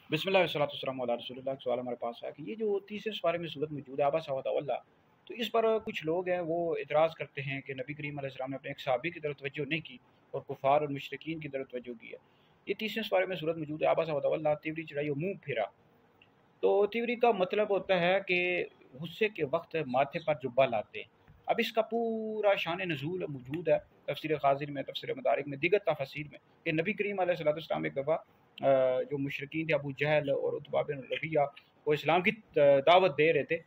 बिस्मिल्लाह वस्सलातु वस्सलामु अला रसूलिल्लाह। एक सवाल हमारे पास है कि ये जो तीसरे पारे में सूरत मौजूद है आबसा व तवल्ला, तो इस पर कुछ लोग हैं वो इतराज़ करते हैं कि नबी करीम अलैहि सलाम ने अपने एक सहाबी की तरफ तवज्जो नहीं की और कुफ़ार और मुशरिकीन की तरफ तवज्जो की है। ये तीसरे पारे में सूरत मौजूद है आबसा व तवल्ला, तिवरी चढ़ाई और मुँह फेरा। तो तिवरी का मतलब होता है कि गुस्से के वक्त माथे पर जुब्बा लाते हैं। अब इसका पूरा शान नज़ूल मौजूद है तफसीर खाजिर में, तफसीर मदारिक में, दीगर तफसीर में कि नबी करीम अलैहिस्सलाम एक दफ़ा जो मुशरिकीन थे अबू जहल और उतबा बिन रबिया वो इस्लाम की दावत दे रहे थे।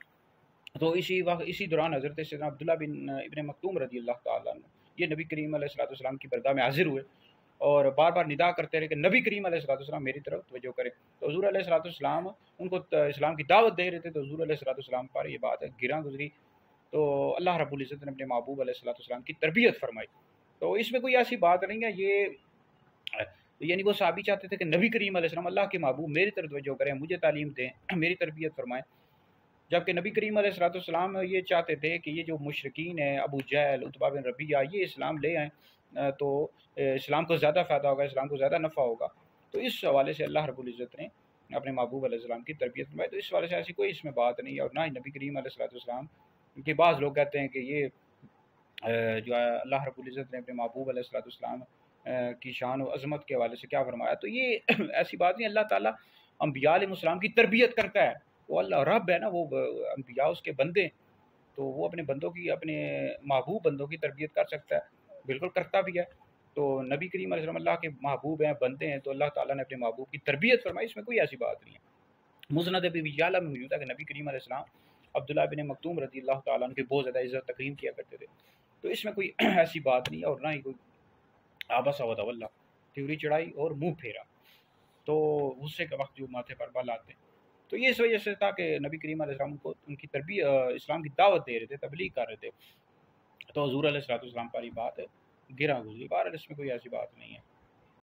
तो इसी दौरान हज़रत सैयदना अब्दुल्लाह बिन इब्न मक्तूम रज़ी अल्लाह तआला अन्हु ये नबी करीम अलैहिस्सलाम की बरगाह में हाजिर हुए और बार बार निदा करते रहे कि नबी करीम अलैहिस्सलाम मेरी तरफ तवज्जो करें। तो हुज़ूर अलैहिस्सलाम उनको इस्लाम की दावत दे रहे थे, तो हुज़ूर अलैहिस्सलाम पर ये बात गिरां गुजरी। तो अल्लाह रब्बुल इज़्ज़त ने अपने महबूब अलैहिस्सलाम की तरबियत फरमाई। तो इसमें कोई ऐसी बात नहीं है, ये यानी वो साहबी चाहते थे कि नबी करीम अलैहिस्सलाम अल्लाह के महबूब मेरी तरफ तवज्जो करें, मुझे तालीम दें, मेरी तरबियत फरमाएं। जबकि नबी करीम अलैहिस्सलाम ये चाहते थे कि ये जो मुशरिकीन हैं अबू जहल उतबा बिन रबिया ये इस्लाम ले आएँ, तो इस्लाम को ज़्यादा फ़ायदा होगा, इस्लाम को ज़्यादा नफ़ा होगा। तो इस हवाले से अल्लाह रब्बुल इज़्ज़त ने अपने महबूब अलैहिस्सलाम की तरबियत फरमाई। तो इस हवाले से ऐसी कोई इसमें बात नहीं है और ना ही नबी करीम अलैहिस्सलाम के बाज़ लोग कहते हैं कि ये जो है अल्लाह रब्बुल इज़्ज़त ने अपने महबूब अलैहिस्सलाम की शान और अज़मत के हवाले से क्या फरमाया। तो ये ऐसी बात नहीं, अल्लाह ताला अम्बिया अलैहिस्सलाम की तरबियत करता है। वो अल्लाह रब है ना, वो अम्बिया उसके बंदे, तो वो अपने बंदों की, अपने महबूब बंदों की तरबियत कर सकता है, बिल्कुल करता भी है। तो नबी करीम अलैहि सल्लम अल्लाह के महबूब हैं, बंदे हैं, तो अल्लाह ताला ने अपने महबूब की तरबियत फरमाई, इसमें कोई ऐसी बात नहीं है। मुस्नद अबी यअला में मौजूद है कि नबी करीम अलैहि सलाम अब्दुल्लाह बिन मक्तूम रज़ी अल्लाह तआला अन्हु की बहुत ज़्यादा इज़्ज़त तकरीम किया करते थे। तो इसमें कोई ऐसी बात नहीं है और ना ही कोई आबसा व तवल्ला, तिवरी चढ़ाई और मुँह फेरा। तो गुस्से के वक़्त जो माथे पर बाल आते हैं। तो ये इस वजह से था कि नबी करीम अलैहि सलाम को उनकी इस्लाम की दावत दे रहे थे, तबलीग कर रहे थे। तो हुज़ूर अलैहिस्सलाम पर ये बात गिरा गुज़री। बहरहाल इसमें कोई ऐसी बात नहीं है।